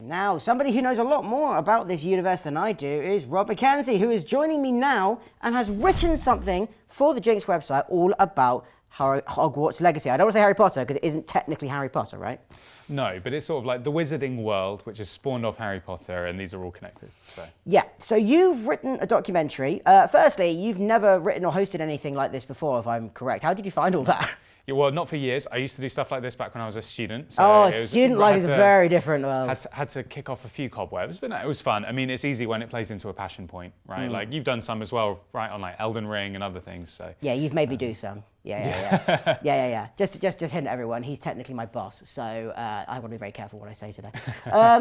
Now, somebody who knows a lot more about this universe than I do is Robert Mackenzie, who is joining me now and has written something for the Jinx website all about Hogwarts Legacy. I don't want to say Harry Potter because it isn't technically Harry Potter, right? No, but it's sort of like the wizarding world, which is spawned off Harry Potter, and these are all connected. So yeah, so you've written a documentary. Firstly, you've never written or hosted anything like this before, if I'm correct. How did you find all that? Yeah, well, not for years. I used to do stuff like this back when I was a student. So student life is a very different world. Had to kick off a few cobwebs, but no, it was fun. I mean, it's easy when it plays into a passion point, right? Like you've done some as well, right, on like Elden Ring and other things. So yeah, you've made me do some. Yeah. Just hint at everyone, he's technically my boss, so I want to be very careful what I say today.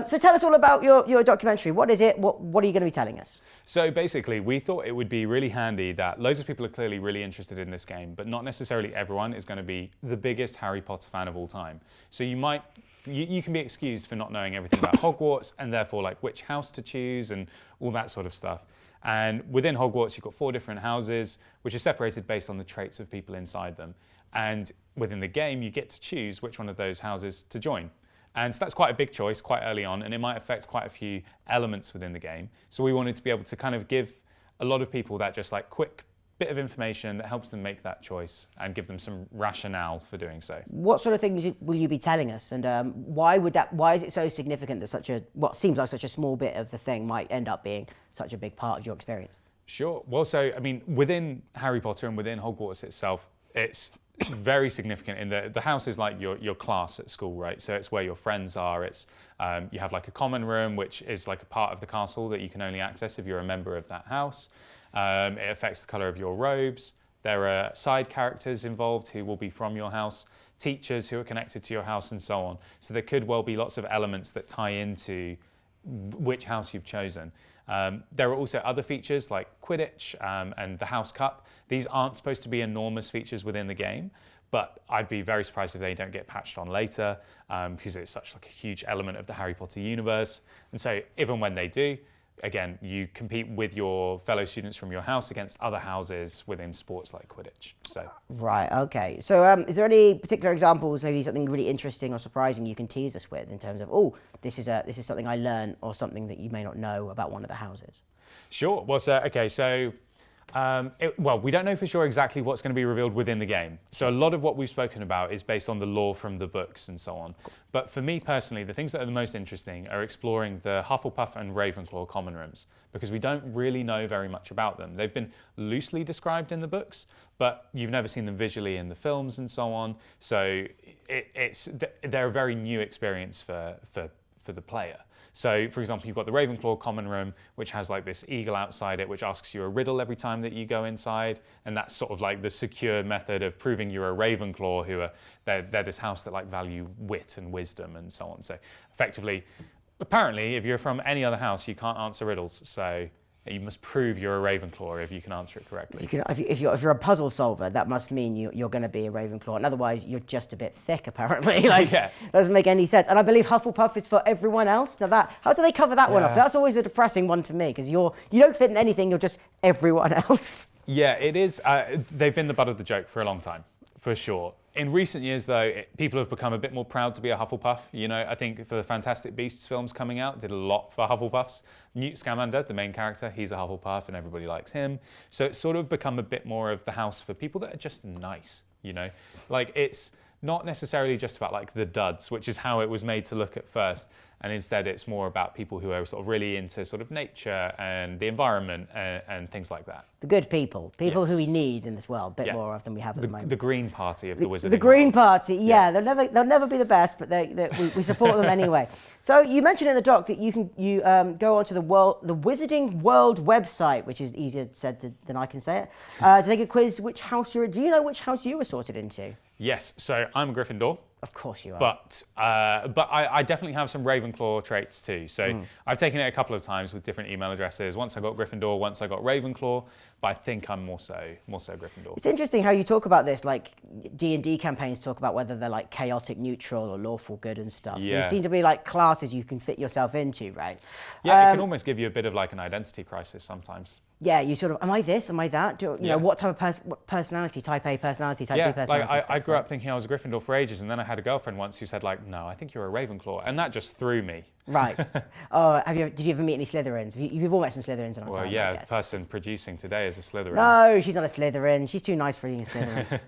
So tell us all about your documentary. What is it? What are you going to be telling us? So basically, we thought it would be really handy that loads of people are clearly really interested in this game, but not necessarily everyone is going to be the biggest Harry Potter fan of all time. So you can be excused for not knowing everything about Hogwarts and therefore like which house to choose and all that sort of stuff. And within Hogwarts, you've got 4 different houses, which are separated based on the traits of people inside them. And within the game, you get to choose which one of those houses to join. And so that's quite a big choice quite early on, and it might affect quite a few elements within the game. So we wanted to be able to kind of give a lot of people that just like quick bit of information that helps them make that choice and give them some rationale for doing so. What sort of things will you be telling us, and why is it so significant that what seems like such a small bit of the thing might end up being such a big part of your experience? Sure. Well, so I mean, within Harry Potter and within Hogwarts itself, it's very significant in the house is like your class at school, right? So it's where your friends are. It's you have like a common room, which is like a part of the castle that you can only access if you're a member of that house. It affects the colour of your robes. There are side characters involved who will be from your house, teachers who are connected to your house, and so on. So there could well be lots of elements that tie into which house you've chosen. There are also other features like Quidditch and the House Cup. These aren't supposed to be enormous features within the game, but I'd be very surprised if they don't get patched on later because it's such like a huge element of the Harry Potter universe. And so even when they do, again, you compete with your fellow students from your house against other houses within sports like Quidditch. So right, okay. So is there any particular examples, maybe something really interesting or surprising you can tease us with in terms of, this is something I learned or something that you may not know about one of the houses? Sure. Well, we don't know for sure exactly what's going to be revealed within the game. So a lot of what we've spoken about is based on the lore from the books and so on. But for me personally, the things that are the most interesting are exploring the Hufflepuff and Ravenclaw common rooms, because we don't really know very much about them. They've been loosely described in the books, but you've never seen them visually in the films and so on. So they're a very new experience for the player. So, for example, you've got the Ravenclaw common room, which has like this eagle outside it, which asks you a riddle every time that you go inside. And that's sort of like the secure method of proving you're a Ravenclaw, they're this house that like value wit and wisdom and so on. So effectively, apparently, if you're from any other house, you can't answer riddles. So you must prove you're a Ravenclaw if you can answer it correctly. If you're a puzzle solver, that must mean you're going to be a Ravenclaw, and otherwise you're just a bit thick, apparently. Yeah. Doesn't make any sense. And I believe Hufflepuff is for everyone else. Now how do they cover that one off? That's always the depressing one to me, because you don't fit in anything. You're just everyone else. Yeah, it is. They've been the butt of the joke for a long time, for sure. In recent years, though, people have become a bit more proud to be a Hufflepuff. You know, I think for the Fantastic Beasts films coming out, did a lot for Hufflepuffs. Newt Scamander, the main character, he's a Hufflepuff and everybody likes him. So it's sort of become a bit more of the house for people that are just nice, you know? Like, it's not necessarily just about like the duds, which is how it was made to look at first. And instead it's more about people who are sort of really into sort of nature and the environment and things like that. The good people who we need in this world, a bit more of than we have at the moment. The Green Party of the Wizarding The Green world. Party, yeah. They'll never be the best, but we support them anyway. So you mentioned in the doc that you go onto the Wizarding World website, which is easier said than I can say it, to take a quiz. Which house you're in. Do you know which house you were sorted into? Yes, so I'm a Gryffindor. Of course you are. But I definitely have some Ravenclaw traits too. So I've taken it a couple of times with different email addresses. Once I got Gryffindor, once I got Ravenclaw. But I think I'm more so Gryffindor. It's interesting how you talk about this. Like D&D campaigns talk about whether they're like chaotic neutral or lawful good and stuff. Yeah. They seem to be like classes you can fit yourself into, right? Yeah, it can almost give you a bit of like an identity crisis sometimes. Yeah, you sort of, am I this? Am I that? You know, what type of what personality? Type A personality, type B personality? Like I grew up thinking I was a Gryffindor for ages, and then I had a girlfriend once who said like, no, I think you're a Ravenclaw, and that just threw me. Right. Oh, did you ever meet any Slytherins? You've all met some Slytherins in our time. Well, yeah, the person producing today is a Slytherin. No, she's not a Slytherin. She's too nice for being a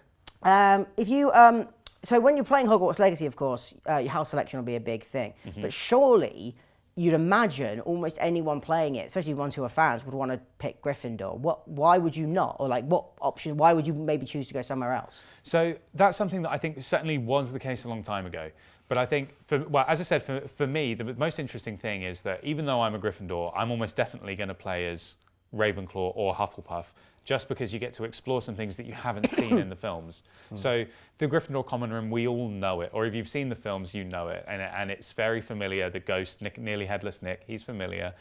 Slytherin. So when you're playing Hogwarts Legacy, of course, your house selection will be a big thing. But surely you'd imagine almost anyone playing it, especially ones who are fans, would want to pick Gryffindor. Why would you not? Or like, what option? Why would you maybe choose to go somewhere else? So that's something that I think certainly was the case a long time ago. But I think, as I said, for me, the most interesting thing is that even though I'm a Gryffindor, I'm almost definitely going to play as Ravenclaw or Hufflepuff, just because you get to explore some things that you haven't seen in the films. So the Gryffindor common room, we all know it, or if you've seen the films, you know it, and it's very familiar. The ghost, Nearly Headless Nick, he's familiar.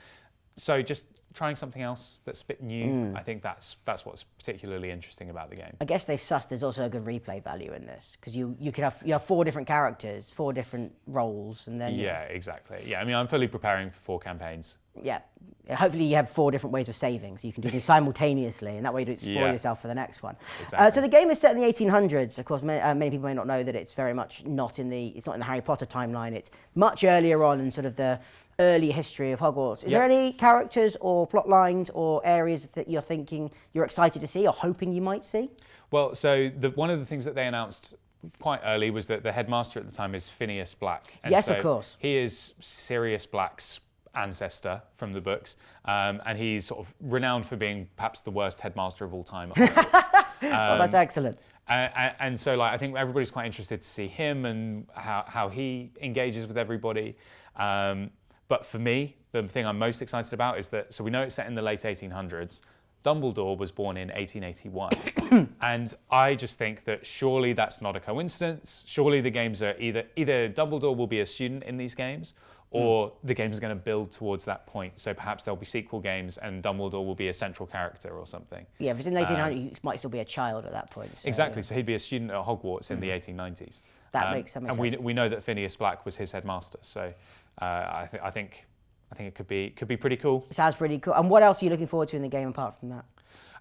So just trying something else that's a bit new, I think that's what's particularly interesting about the game. I guess they've sussed there's also a good replay value in this, because you have 4 different characters, 4 different roles, and then exactly. Yeah, I mean, I'm fully preparing for 4 campaigns. Yeah, hopefully you have 4 different ways of saving, so you can do them simultaneously, and that way you don't spoil yourself for the next one. Exactly. So the game is set in the 1800s. Of course, many people may not know that it's very much not in the Harry Potter timeline. It's much earlier on in sort of the early history of Hogwarts. Is there any characters or plot lines or areas that you're thinking you're excited to see or hoping you might see? Well, so one of the things that they announced quite early was that the headmaster at the time is Phineas Black. And yes, of course. He is Sirius Black's ancestor from the books, and he's sort of renowned for being perhaps the worst headmaster of all time at Hogwarts. Well, that's excellent. And so, like, I think everybody's quite interested to see him and how he engages with everybody. But for me, the thing I'm most excited about is that, so we know it's set in the late 1800s. Dumbledore was born in 1881. And I just think that surely that's not a coincidence. Surely the games are either Dumbledore will be a student in these games, or the games are going to build towards that point. So perhaps there'll be sequel games and Dumbledore will be a central character or something. Yeah, if it's in the 1800s, he might still be a child at that point. So, exactly, so he'd be a student at Hogwarts in the 1890s. That makes sense. And we know that Phineas Black was his headmaster, so I think it could be pretty cool. It sounds pretty cool. And what else are you looking forward to in the game apart from that?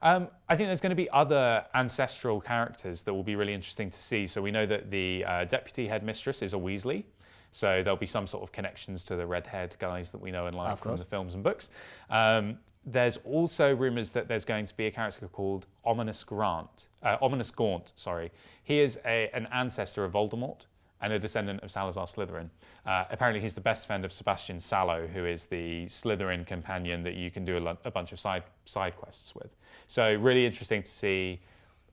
I think there's going to be other ancestral characters that will be really interesting to see. So we know that the deputy headmistress is a Weasley. So there'll be some sort of connections to the red-haired guys that we know and like from the films and books. There's also rumours that there's going to be a character called Ominous Gaunt. He is an ancestor of Voldemort and a descendant of Salazar Slytherin. Apparently he's the best friend of Sebastian Sallow, who is the Slytherin companion that you can do a bunch of side quests with. So really interesting to see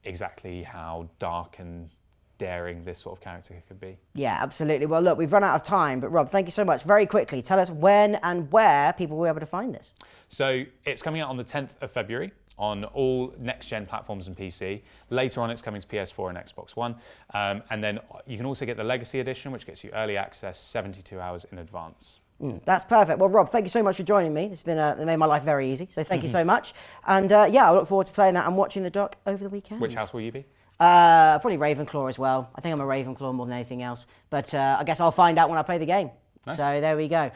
exactly how dark and daring this sort of character could be. Yeah, absolutely. Well, look, we've run out of time, but Rob, thank you so much. Very quickly, tell us when and where people will be able to find this. So it's coming out on the 10th of February on all next-gen platforms and PC. Later on, it's coming to PS4 and Xbox One. And then you can also get the Legacy Edition, which gets you early access 72 hours in advance. That's perfect. Well, Rob, thank you so much for joining me. It's been it made my life very easy, so thank you so much. And yeah, I look forward to playing that and watching the doc over the weekend. Which house will you be? Probably Ravenclaw as well. I think I'm a Ravenclaw more than anything else. But I guess I'll find out when I play the game. Nice. So there we go.